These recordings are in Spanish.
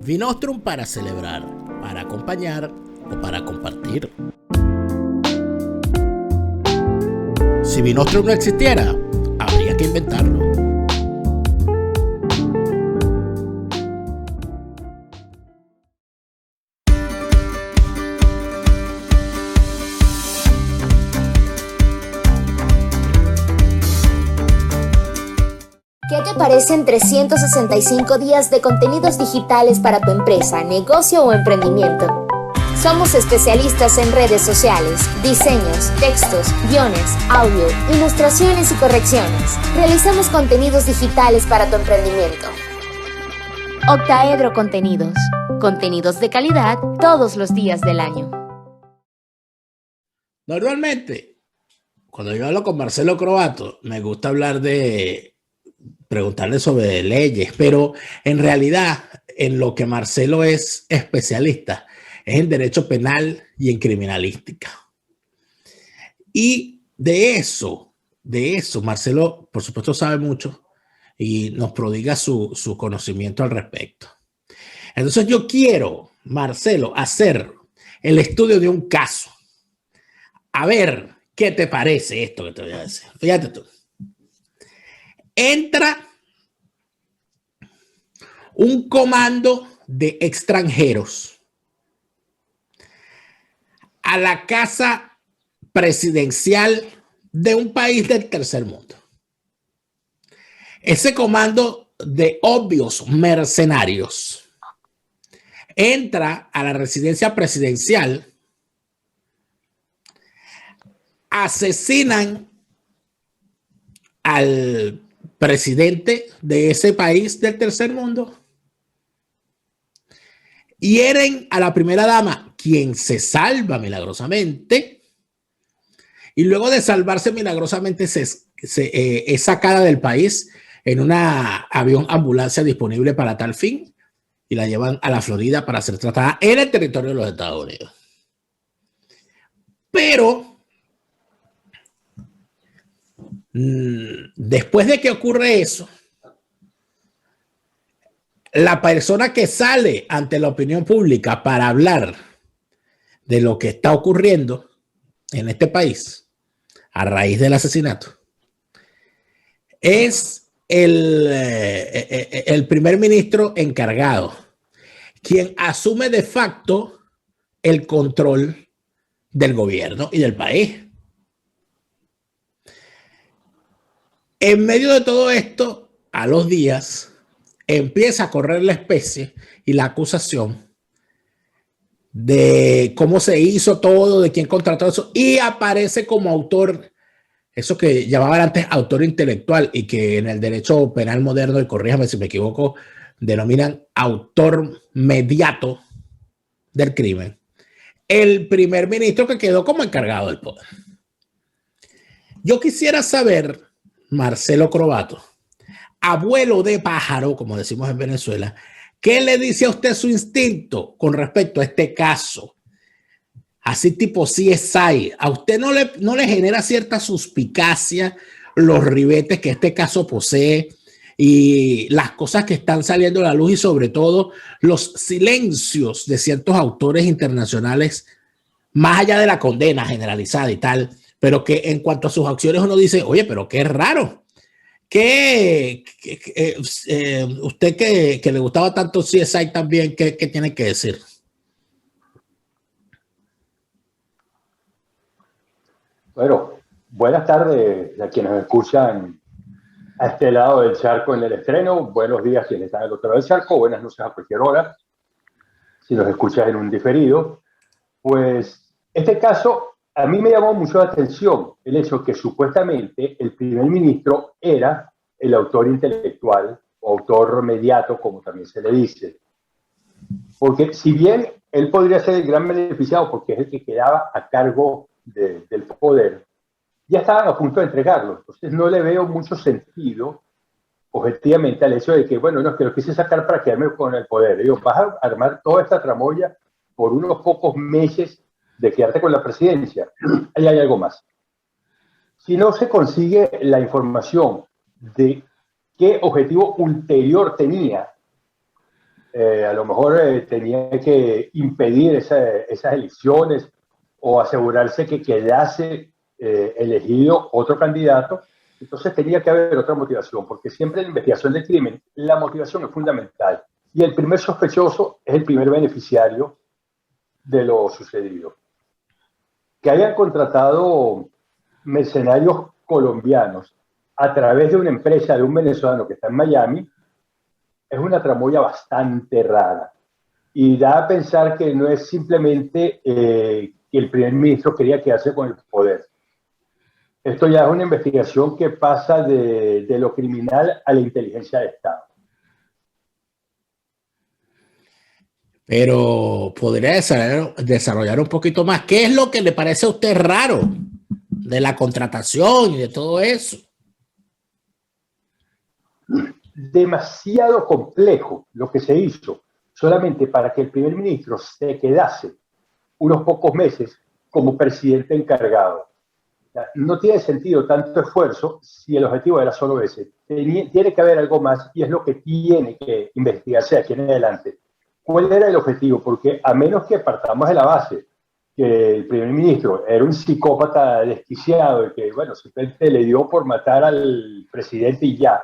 Vinostrum para celebrar, para acompañar o para compartir. Si Vinostrum no existiera, habría que inventarlo. ¿Qué te parecen 365 días de contenidos digitales para tu empresa, negocio o emprendimiento? Somos especialistas en redes sociales, diseños, textos, guiones, audio, ilustraciones y correcciones. Realizamos contenidos digitales para tu emprendimiento. Octaedro Contenidos. Contenidos de calidad todos los días del año. Normalmente, cuando yo hablo con Marcelo Croato, me gusta hablar preguntarle sobre leyes, pero en realidad en lo que Marcelo es especialista es en derecho penal y en criminalística. Y de eso Marcelo, por supuesto, sabe mucho y nos prodiga su conocimiento al respecto. Entonces yo quiero, Marcelo, hacer el estudio de un caso. A ver, ¿qué te parece esto que te voy a decir? Fíjate tú. Entra un comando de extranjeros a la casa presidencial de un país del tercer mundo. Ese comando de obvios mercenarios entra a la residencia presidencial, asesinan al presidente de ese país del tercer mundo, hieren a la primera dama, quien se salva milagrosamente, y luego de salvarse milagrosamente es sacada del país en una avión ambulancia disponible para tal fin y la llevan a la Florida para ser tratada en el territorio de los Estados Unidos. Pero después de que ocurre eso, la persona que sale ante la opinión pública para hablar de lo que está ocurriendo en este país a raíz del asesinato es el primer ministro encargado, quien asume de facto el control del gobierno y del país. En medio de todo esto, a los días, empieza a correr la especie y la acusación de cómo se hizo todo, de quién contrató eso, y aparece como autor, eso que llamaban antes autor intelectual y que en el derecho penal moderno, y corríjame si me equivoco, denominan autor mediato del crimen, el primer ministro que quedó como encargado del poder. Yo quisiera saber, Marcelo Croato, abuelo de pájaro, como decimos en Venezuela, ¿qué le dice a usted su instinto con respecto a este caso? Así tipo CSI, ¿a usted no le genera cierta suspicacia los ribetes que este caso posee y las cosas que están saliendo a la luz y sobre todo los silencios de ciertos autores internacionales, más allá de la condena generalizada y tal, pero que en cuanto a sus acciones uno dice, oye, pero qué raro? Usted que le gustaba tanto CSI también, ¿qué tiene que decir? Bueno, buenas tardes a quienes nos escuchan a este lado del charco en el estreno. Buenos días a quienes están al otro lado del charco. Buenas noches a cualquier hora, si nos escuchas en un diferido. Pues este caso a mí me llamó mucho la atención el hecho que supuestamente el primer ministro era el autor intelectual o autor mediato, como también se le dice. Porque si bien él podría ser el gran beneficiado porque es el que quedaba a cargo del poder, ya estaban a punto de entregarlo. Entonces no le veo mucho sentido objetivamente al hecho de que, bueno, no, es que lo quise sacar para quedarme con el poder. Digo, vas a armar toda esta tramoya por unos pocos meses de quedarte con la presidencia. Ahí hay algo más. Si no se consigue la información de qué objetivo ulterior tenía A lo mejor tenía que impedir esas elecciones o asegurarse que quedase elegido otro candidato. Entonces tenía que haber otra motivación, porque siempre en la investigación del crimen la motivación es fundamental. Y el primer sospechoso es el primer beneficiario de lo sucedido. Que hayan contratado mercenarios colombianos a través de una empresa de un venezolano que está en Miami es una tramoya bastante rara. Y da a pensar que no es simplemente que el primer ministro quería quedarse con el poder. Esto ya es una investigación que pasa de lo criminal a la inteligencia de Estado. Pero podría desarrollar un poquito más. ¿Qué es lo que le parece a usted raro de la contratación y de todo eso? Demasiado complejo lo que se hizo solamente para que el primer ministro se quedase unos pocos meses como presidente encargado. No tiene sentido tanto esfuerzo si el objetivo era solo ese. Tiene que haber algo más y es lo que tiene que investigarse aquí en adelante. ¿Cuál era el objetivo? Porque a menos que partamos de la base que el primer ministro era un psicópata desquiciado y que, bueno, simplemente le dio por matar al presidente y ya,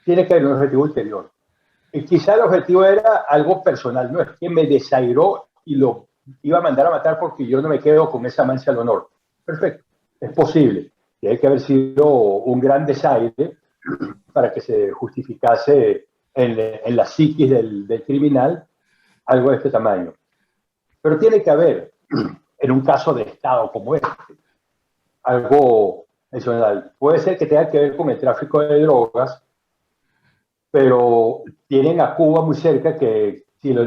tiene que haber un objetivo ulterior. Y quizá el objetivo era algo personal, no es que me desairó y lo iba a mandar a matar porque yo no me quedo con esa mancha al honor. Perfecto, es posible. Tiene que haber sido un gran desaire para que se justificase en la psiquis del criminal algo de este tamaño. Pero tiene que haber, en un caso de Estado como este, algo adicional. Puede ser que tenga que ver con el tráfico de drogas, pero tienen a Cuba muy cerca, que si lo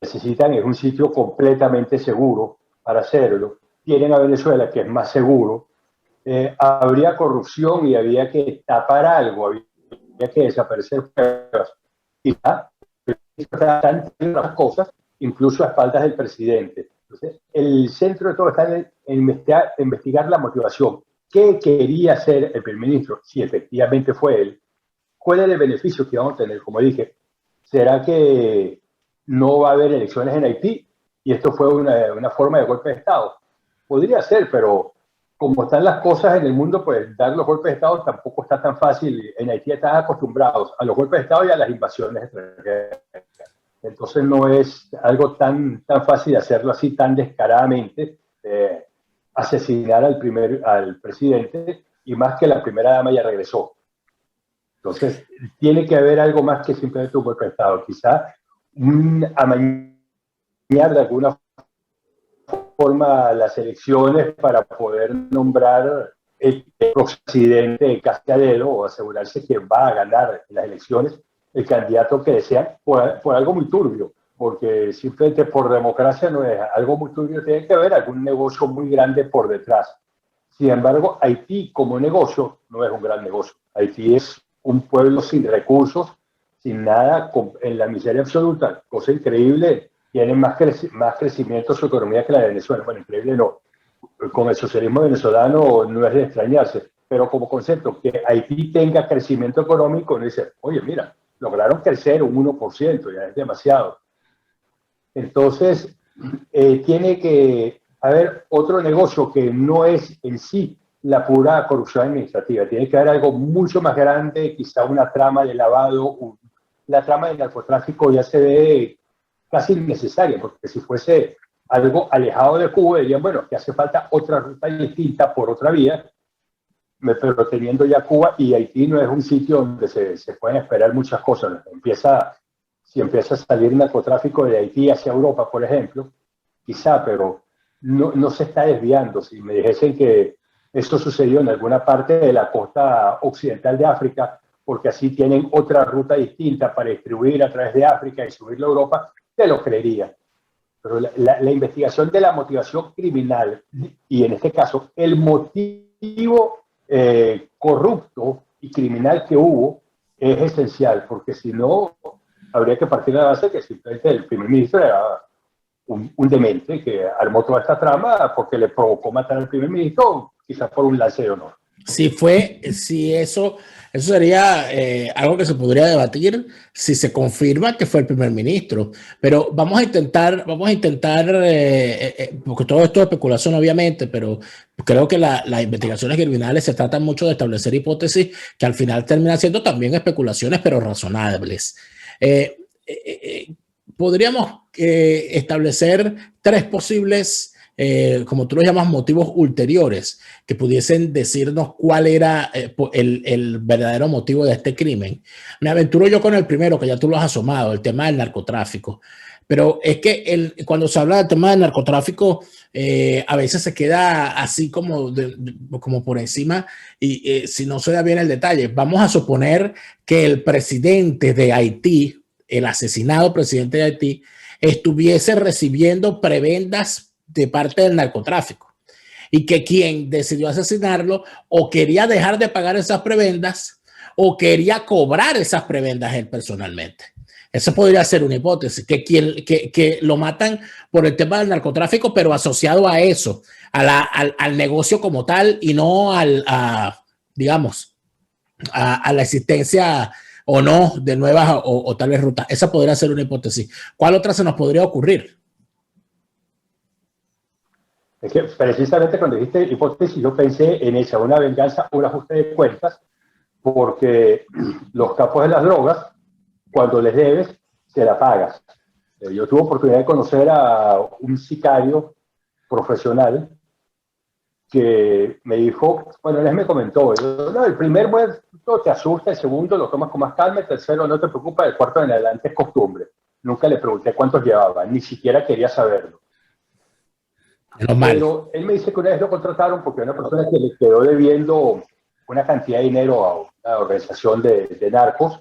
necesitan es un sitio completamente seguro para hacerlo. Tienen a Venezuela, que es más seguro. Habría corrupción y había que tapar algo, había que desaparecer pruebas. Quizá están las cosas, incluso a espaldas del presidente. Entonces, el centro de todo está en investigar la motivación. ¿Qué quería hacer el primer ministro? Si efectivamente fue él. ¿Cuál es el beneficio que vamos a tener? Como dije, ¿será que no va a haber elecciones en Haití? Y esto fue una forma de golpe de Estado. Podría ser, pero como están las cosas en el mundo, pues dar los golpes de Estado tampoco está tan fácil. En Haití están acostumbrados a los golpes de Estado y a las invasiones extranjeras. Entonces no es algo tan fácil de hacerlo así tan descaradamente, asesinar al presidente, y más que la primera dama ya regresó. Entonces, tiene que haber algo más que simplemente un golpe de Estado. Quizá amañar de alguna forma las elecciones para poder nombrar el presidente Cascadero o asegurarse que va a ganar las elecciones el candidato que desean por algo muy turbio, porque simplemente por democracia no es algo muy turbio, tiene que haber algún negocio muy grande por detrás. Sin embargo, Haití como negocio no es un gran negocio. Haití es un pueblo sin recursos, sin nada, en la miseria absoluta, cosa increíble. Tienen más crecimiento su economía que la de Venezuela. Bueno, increíble no. Con el socialismo venezolano no es de extrañarse, pero como concepto, que Haití tenga crecimiento económico, no dice, oye, mira, lograron crecer un 1%, ya es demasiado. Entonces, tiene que haber otro negocio que no es en sí la pura corrupción administrativa. Tiene que haber algo mucho más grande, quizá una trama de lavado. La trama del narcotráfico ya se ve casi innecesaria, porque si fuese algo alejado de Cuba, dirían, bueno, que hace falta otra ruta distinta por otra vía, pero teniendo ya Cuba y Haití no es un sitio donde se pueden esperar muchas cosas. Si empieza a salir narcotráfico de Haití hacia Europa, por ejemplo, quizá, pero no se está desviando. Si me dijesen que esto sucedió en alguna parte de la costa occidental de África, porque así tienen otra ruta distinta para distribuir a través de África y subirlo a Europa, te lo creería. Pero la investigación de la motivación criminal, y en este caso el motivo corrupto y criminal que hubo, es esencial, porque si no, habría que partir de la base que simplemente el primer ministro era un demente que armó toda esta trama porque le provocó matar al primer ministro, quizás por un lance de honor. si eso sería algo que se podría debatir si se confirma que fue el primer ministro. Pero vamos a intentar, porque todo esto es especulación obviamente, pero creo que las investigaciones criminales se tratan mucho de establecer hipótesis que al final terminan siendo también especulaciones, pero razonables. Podríamos establecer tres posibles como tú lo llamas, motivos ulteriores que pudiesen decirnos cuál era el verdadero motivo de este crimen. Me aventuro yo con el primero, que ya tú lo has asomado, el tema del narcotráfico. Pero es que cuando se habla del tema del narcotráfico, a veces se queda así como por encima y si no se da bien el detalle. Vamos a suponer que el presidente de Haití, el asesinado presidente de Haití, estuviese recibiendo prebendas de parte del narcotráfico y que quien decidió asesinarlo o quería dejar de pagar esas prebendas o quería cobrar esas prebendas él personalmente. Esa podría ser una hipótesis, que lo matan por el tema del narcotráfico, pero asociado a eso, al negocio como tal y no digamos, a la existencia o no de nuevas o tales rutas. Esa podría ser una hipótesis. ¿Cuál otra se nos podría ocurrir? Es que precisamente cuando dijiste hipótesis, yo pensé en esa, una venganza, un ajuste de cuentas, porque los capos de las drogas, cuando les debes, se la pagas. Yo tuve oportunidad de conocer a un sicario profesional que me dijo, bueno, él me comentó, no, el primer muerto te asusta, el segundo lo tomas con más calma, el tercero no te preocupa, el cuarto en adelante es costumbre. Nunca le pregunté cuántos llevaba, ni siquiera quería saberlo. Pero él me dice que una vez lo contrataron porque una persona que le quedó debiendo una cantidad de dinero a una organización de narcos.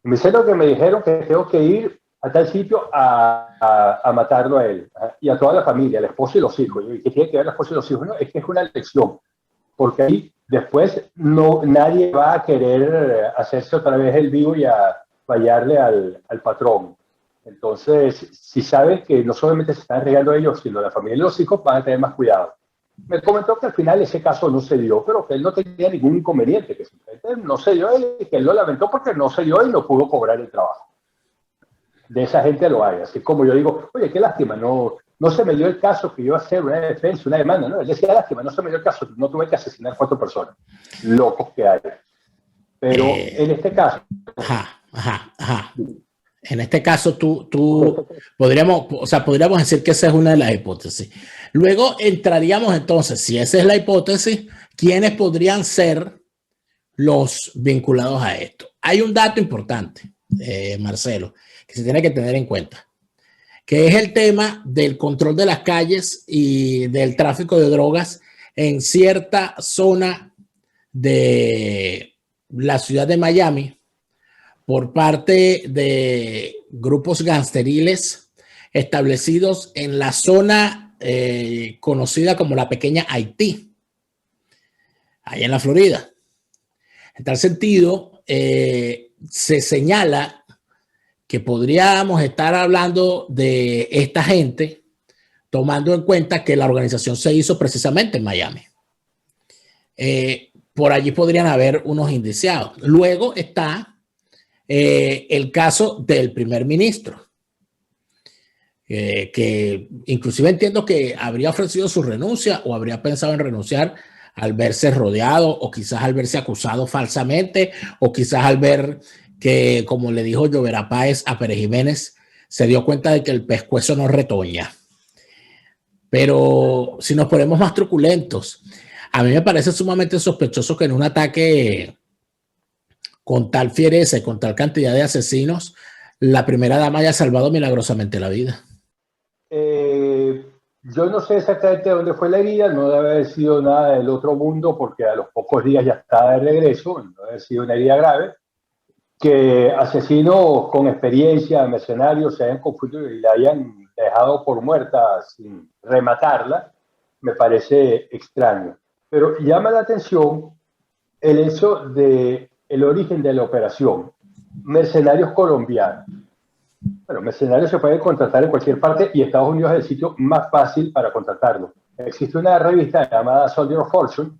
Y me dice lo que me dijeron que tengo que ir a tal sitio a matarlo a él y a toda la familia, a la esposa y los hijos. ¿Y qué tiene que ver la esposa y los hijos? No, es que es una lección, porque ahí después nadie va a querer hacerse otra vez el vivo y a fallarle al patrón. Entonces, si saben que no solamente se están regando ellos, sino la familia y los hijos, van a tener más cuidado. Me comentó que al final ese caso no se dio, pero que él no tenía ningún inconveniente, que simplemente no se dio y que él lo lamentó porque no se dio y no pudo cobrar el trabajo. De esa gente lo hay. Así como yo digo, oye, qué lástima, no se me dio el caso que iba a hacer una defensa, una demanda, ¿no? Él decía, lástima, no se me dio el caso, no tuve que asesinar 4 personas. Locos que hay. Pero en este caso... En este caso, podríamos decir que esa es una de las hipótesis. Luego entraríamos entonces, si esa es la hipótesis, ¿quiénes podrían ser los vinculados a esto? Hay un dato importante, Marcelo, que se tiene que tener en cuenta, que es el tema del control de las calles y del tráfico de drogas en cierta zona de la ciudad de Miami, por parte de grupos gangsteriles establecidos en la zona conocida como la pequeña Haití, allá en la Florida. En tal sentido, se señala que podríamos estar hablando de esta gente tomando en cuenta que la organización se hizo precisamente en Miami. Por allí podrían haber unos indiciados. Luego está el caso del primer ministro, que inclusive entiendo que habría ofrecido su renuncia o habría pensado en renunciar al verse rodeado o quizás al verse acusado falsamente o quizás al ver que, como le dijo Llovera Páez a Pérez Jiménez, se dio cuenta de que el pescuezo no retoña. Pero si nos ponemos más truculentos, a mí me parece sumamente sospechoso que en un ataque con tal fiereza y con tal cantidad de asesinos, la primera dama haya salvado milagrosamente la vida. Yo no sé exactamente dónde fue la herida, no debe haber sido nada del otro mundo porque a los pocos días ya estaba de regreso, no debe haber sido una herida grave. Que asesinos con experiencia, mercenarios, se hayan confundido y la hayan dejado por muerta sin rematarla, me parece extraño. Pero llama la atención el hecho de el origen de la operación. Mercenarios colombianos. Bueno, mercenarios se pueden contratar en cualquier parte y Estados Unidos es el sitio más fácil para contratarlo. Existe una revista llamada Soldier of Fortune,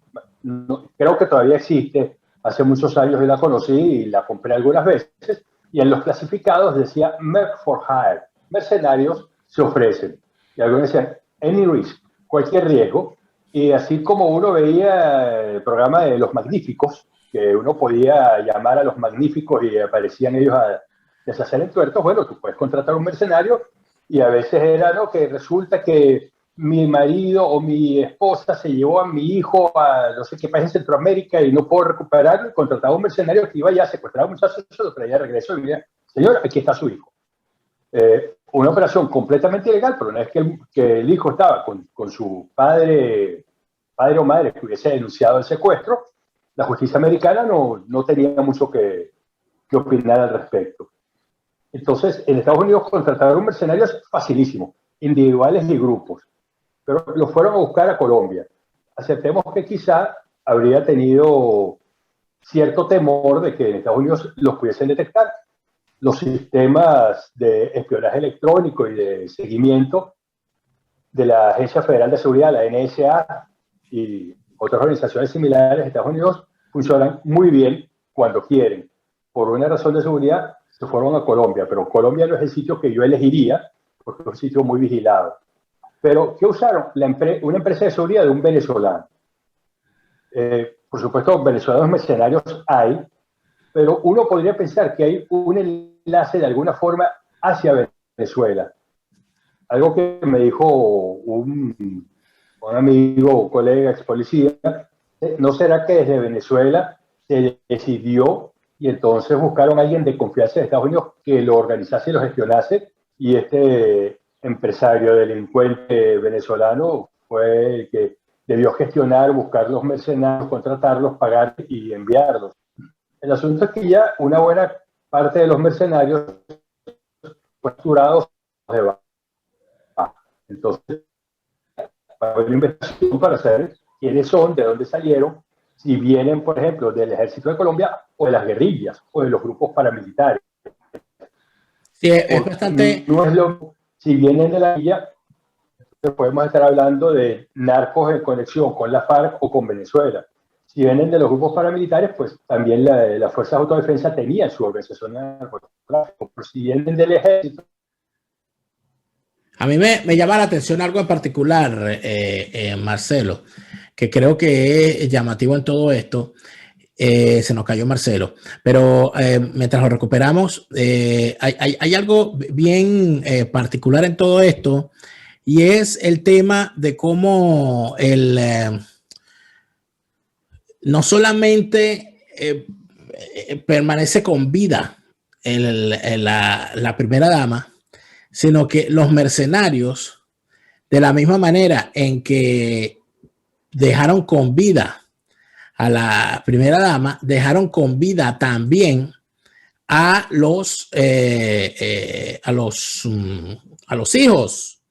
creo que todavía existe. Hace muchos años yo la conocí y la compré algunas veces. Y en los clasificados decía Merc for Hire, mercenarios se ofrecen. Y algunos decían any risk, cualquier riesgo. Y así como uno veía el programa de Los Magníficos, que uno podía llamar a los magníficos y aparecían ellos a deshacer entuertos, bueno, tú puedes contratar un mercenario y a veces era, ¿no?, que resulta que mi marido o mi esposa se llevó a mi hijo a no sé qué país en Centroamérica y no puedo recuperarlo, y contrataba a un mercenario que iba ya a secuestrar a un muchacho, se lo traía de regreso y decía, señor, aquí está su hijo. Una operación completamente ilegal, pero una vez que el hijo estaba con su padre o madre que hubiese denunciado el secuestro, la justicia americana no tenía mucho que opinar al respecto. Entonces, en Estados Unidos contratar a un mercenario es facilísimo, individuales y grupos, pero lo fueron a buscar a Colombia. Aceptemos que quizá habría tenido cierto temor de que en Estados Unidos los pudiesen detectar. Los sistemas de espionaje electrónico y de seguimiento de la Agencia Federal de Seguridad, la NSA, y otras organizaciones similares de Estados Unidos funcionan muy bien cuando quieren. Por una razón de seguridad se fueron a Colombia, pero Colombia no es el sitio que yo elegiría porque es un sitio muy vigilado. Pero, ¿qué usaron? Una empresa de seguridad de un venezolano. Por supuesto, venezolanos mercenarios hay, pero uno podría pensar que hay un enlace de alguna forma hacia Venezuela. Algo que me dijo un amigo, colega, ex policía, ¿no será que desde Venezuela se decidió y entonces buscaron a alguien de confianza de Estados Unidos que lo organizase y lo gestionase, y este empresario delincuente venezolano fue el que debió gestionar, buscar los mercenarios, contratarlos, pagar y enviarlos? El asunto es que ya una buena parte de los mercenarios fueron capturados de baja. Entonces, para hacer una investigación para saber quiénes son, de dónde salieron, si vienen, por ejemplo, del Ejército de Colombia o de las guerrillas o de los grupos paramilitares. Sí, es bastante... No es lo, si vienen de la guerrilla, podemos estar hablando de narcos en conexión con la FARC o con Venezuela. Si vienen de los grupos paramilitares, pues también las Fuerzas de Autodefensa tenían su organización de narcotráfico. Pero si vienen del Ejército... A mí me llama la atención algo en particular, Marcelo, que creo que es llamativo en todo esto. Se nos cayó Marcelo, pero mientras lo recuperamos, hay algo bien particular en todo esto, y es el tema de cómo no solamente permanece con vida la primera dama, sino que los mercenarios, de la misma manera en que dejaron con vida a la primera dama, dejaron con vida también a los hijos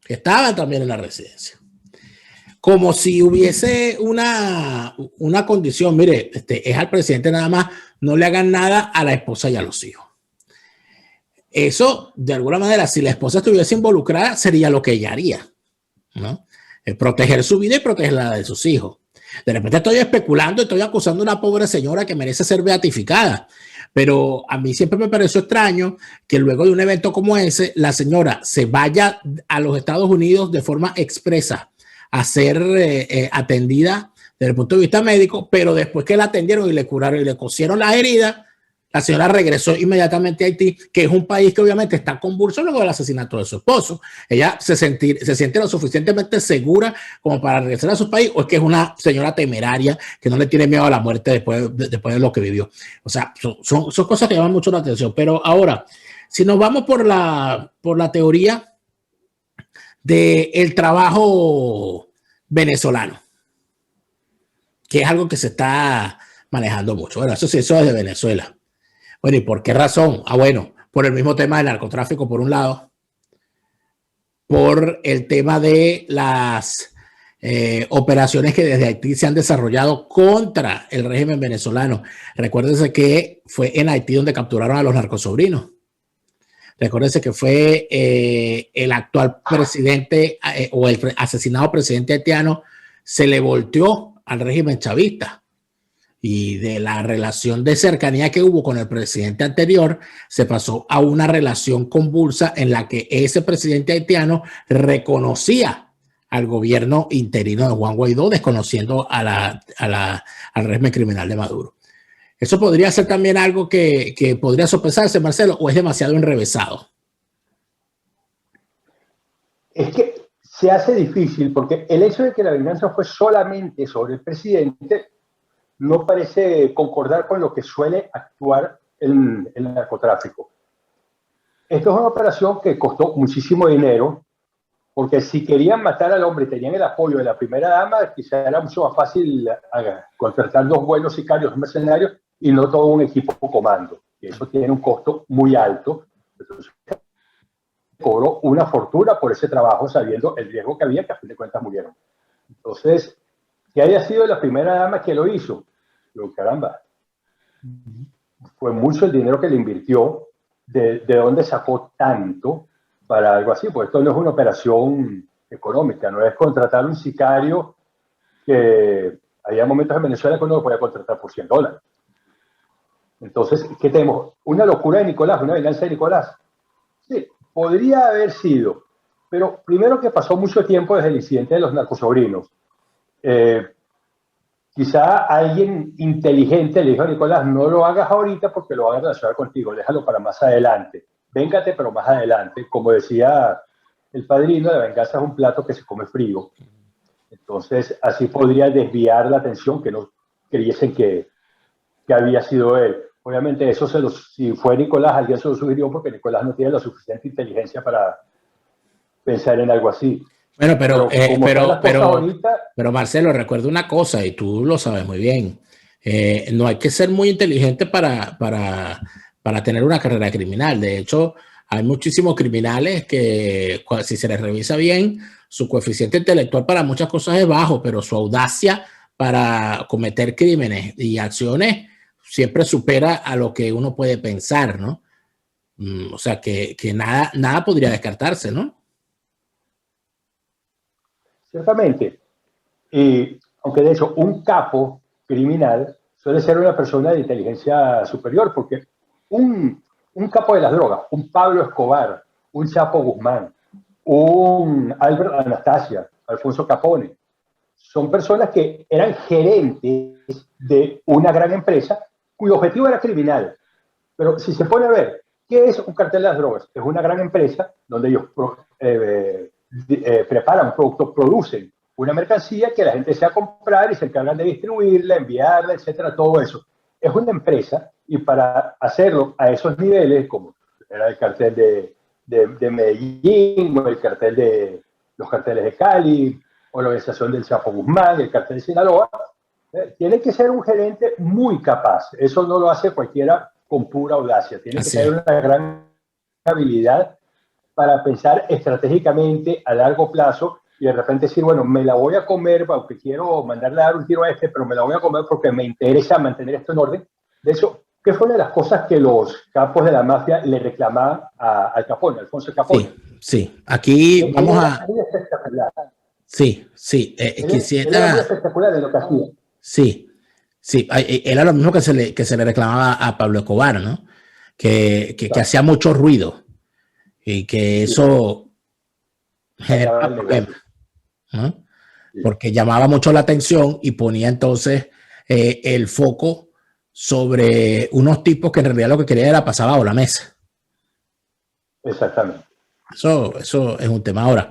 que estaban también en la residencia. Como si hubiese una condición, mire, es al presidente nada más, no le hagan nada a la esposa y a los hijos. Eso, de alguna manera, si la esposa estuviese involucrada, sería lo que ella haría, ¿no? Proteger su vida y proteger la de sus hijos. De repente estoy especulando, estoy acusando a una pobre señora que merece ser beatificada, pero a mí siempre me pareció extraño que luego de un evento como ese, la señora se vaya a los Estados Unidos de forma expresa a ser atendida desde el punto de vista médico, pero después que la atendieron y le curaron y le cosieron las heridas, la señora regresó inmediatamente a Haití, que es un país que obviamente está convulso luego del asesinato de su esposo. Ella se siente lo suficientemente segura como para regresar a su país, o es que es una señora temeraria que no le tiene miedo a la muerte después de lo que vivió. O sea, son cosas que llaman mucho la atención. Pero ahora, si nos vamos por la teoría del trabajo venezolano, que es algo que se está manejando mucho. Bueno, eso sí, eso es de Venezuela. Bueno, ¿y por qué razón? Bueno, por el mismo tema del narcotráfico, por un lado, por el tema de las operaciones que desde Haití se han desarrollado contra el régimen venezolano. Recuérdense que fue en Haití donde capturaron a los narcosobrinos. Recuérdense que fue el actual presidente o el asesinado presidente haitiano, se le volteó al régimen chavista. Y de la relación de cercanía que hubo con el presidente anterior, se pasó a una relación convulsa en la que ese presidente haitiano reconocía al gobierno interino de Juan Guaidó, desconociendo al régimen criminal de Maduro. ¿Eso podría ser también algo que podría sopesarse, Marcelo, o es demasiado enrevesado? Es que se hace difícil porque el hecho de que la venganza fue solamente sobre el presidente no parece concordar con lo que suele actuar el narcotráfico. Esto es una operación que costó muchísimo dinero, porque si querían matar al hombre y tenían el apoyo de la primera dama, quizá era mucho más fácil contratar 2 buenos sicarios, mercenarios, y no todo un equipo comando. Y eso tiene un costo muy alto. Entonces, cobró una fortuna por ese trabajo, sabiendo el riesgo que había, que a fin de cuentas murieron. Entonces, que haya sido la primera dama que lo hizo, pero caramba, fue mucho el dinero que le invirtió, de dónde sacó tanto para algo así, pues esto no es una operación económica, no es contratar un sicario que había momentos en Venezuela que uno lo podía contratar por $100. Entonces, ¿qué tenemos? ¿Una locura de Nicolás, una venganza de Nicolás? Sí, podría haber sido, pero primero que pasó mucho tiempo desde el incidente de los narcosobrinos. Quizá alguien inteligente le dijo a Nicolás, no lo hagas ahorita porque lo van a relacionar contigo, déjalo para más adelante. Véngate, pero más adelante. Como decía el padrino, la venganza es un plato que se come frío. Entonces, así podría desviar la atención, que no creyesen que había sido él. Obviamente, eso si fue Nicolás, alguien se lo sugirió porque Nicolás no tiene la suficiente inteligencia para pensar en algo así. Bueno, pero Marcelo, recuerda una cosa, y tú lo sabes muy bien. No hay que ser muy inteligente para tener una carrera criminal. De hecho, hay muchísimos criminales que, si se les revisa bien, su coeficiente intelectual para muchas cosas es bajo, pero su audacia para cometer crímenes y acciones siempre supera a lo que uno puede pensar, ¿no? O sea, que nada podría descartarse, ¿no? Ciertamente. Aunque de hecho un capo criminal suele ser una persona de inteligencia superior, porque un capo de las drogas, un Pablo Escobar, un Chapo Guzmán, un Albert Anastasia, Alfonso Capone, son personas que eran gerentes de una gran empresa cuyo objetivo era criminal. Pero si se pone a ver, ¿qué es un cartel de las drogas? Es una gran empresa donde ellos preparan un producto, producen una mercancía que la gente se va a comprar y se encargan de distribuirla, enviarla, etcétera, todo eso. Es una empresa y para hacerlo a esos niveles, como era el cartel de Medellín, o el cartel los carteles de Cali, o la organización del Chapo Guzmán, el cartel de Sinaloa, tiene que ser un gerente muy capaz. Eso no lo hace cualquiera con pura audacia. Tiene que tener una gran habilidad para pensar estratégicamente a largo plazo y de repente decir, bueno, me la voy a comer, aunque quiero mandarle a dar un tiro a pero me la voy a comer porque me interesa mantener esto en orden. De hecho, ¿qué fue una de las cosas que los capos de la mafia le reclamaban al Capone, Alfonso Capone? Sí. Aquí vamos a... Sí. Quisiera... Era muy espectacular en lo que hacía. Sí. Era lo mismo que se le reclamaba a Pablo Escobar, ¿no? Que hacía mucho ruido y que eso generaba problemas, ¿no? Porque llamaba mucho la atención y ponía entonces el foco sobre unos tipos que en realidad lo que querían era pasar bajo la mesa. Exactamente. Eso es un tema. Ahora,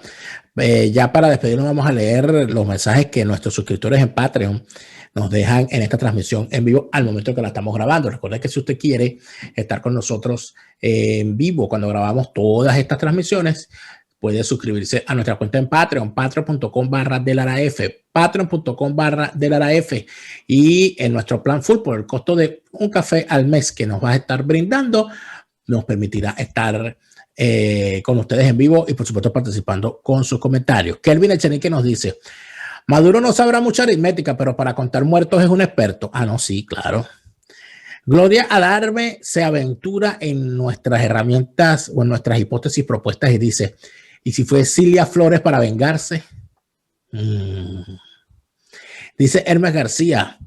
ya para despedirnos vamos a leer los mensajes que nuestros suscriptores en Patreon nos dejan en esta transmisión en vivo al momento que la estamos grabando. Recuerden que si usted quiere estar con nosotros en vivo cuando grabamos todas estas transmisiones, puede suscribirse a nuestra cuenta en Patreon, patreon.com/delaraf, patreon.com/delaraf, y en nuestro plan full, por el costo de un café al mes que nos va a estar brindando, nos permitirá estar con ustedes en vivo y por supuesto participando con sus comentarios. Kelvin Echenique nos dice: Maduro no sabrá mucha aritmética, pero para contar muertos es un experto. Ah, no, sí, claro. Gloria Adarme se aventura en nuestras herramientas o en nuestras hipótesis propuestas y dice: ¿y si fue Cilia Flores para vengarse? Dice Hermes García,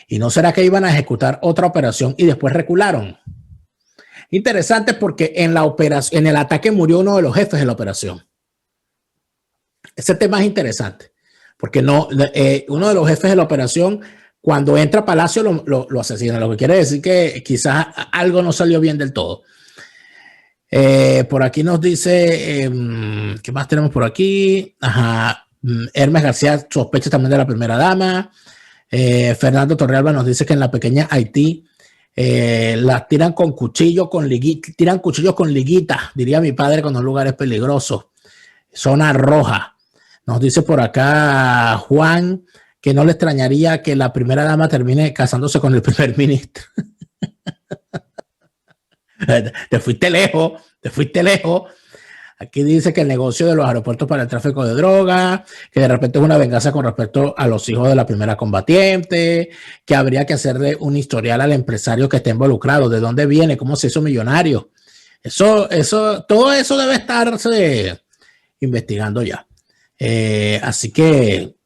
¿y no será que iban a ejecutar otra operación y después recularon? Interesante porque en la operación, en el ataque murió uno de los jefes de la operación. Ese tema es interesante porque uno de los jefes de la operación, cuando entra a Palacio, lo asesina, lo que quiere decir que quizás algo no salió bien del todo. Por aquí nos dice, ¿qué más tenemos por aquí? Ajá, Hermes García sospecha también de la primera dama. Fernando Torrealba nos dice que en la pequeña Haití las tiran con cuchillo, tiran cuchillos con liguita, diría mi padre, cuando un lugar es peligroso. Zona roja. Nos dice por acá Juan que no le extrañaría que la primera dama termine casándose con el primer ministro. Te fuiste lejos, te fuiste lejos. Aquí dice que el negocio de los aeropuertos para el tráfico de drogas, que de repente es una venganza con respecto a los hijos de la primera combatiente, que habría que hacerle un historial al empresario que esté involucrado, de dónde viene, cómo se hizo millonario. Todo eso debe estarse investigando ya. Así que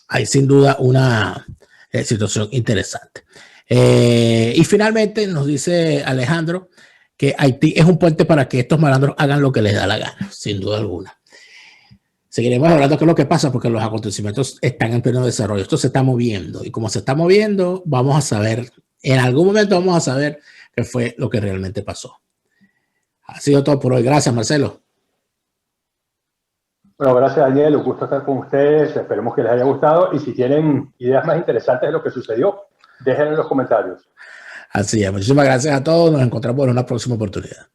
hay sin duda una situación interesante. Y finalmente nos dice Alejandro que Haití es un puente para que estos malandros hagan lo que les da la gana, sin duda alguna. Seguiremos hablando de qué es lo que pasa porque los acontecimientos están en pleno desarrollo. Esto se está moviendo y como se está moviendo, vamos a saber, en algún momento vamos a saber qué fue lo que realmente pasó. Ha sido todo por hoy. Gracias, Marcelo. Bueno, gracias, Daniel. Un gusto estar con ustedes. Esperemos que les haya gustado. Y si tienen ideas más interesantes de lo que sucedió, déjenlo en los comentarios. Así es. Muchísimas gracias a todos. Nos encontramos en una próxima oportunidad.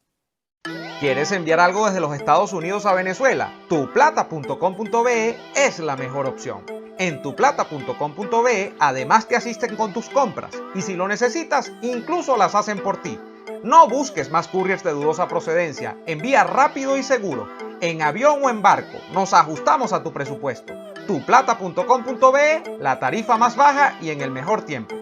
¿Quieres enviar algo desde los Estados Unidos a Venezuela? Tuplata.com.be es la mejor opción. En tuplata.com.be además te asisten con tus compras y si lo necesitas, incluso las hacen por ti. No busques más couriers de dudosa procedencia. Envía rápido y seguro. En avión o en barco. Nos ajustamos a tu presupuesto. Tuplata.com.be, la tarifa más baja y en el mejor tiempo.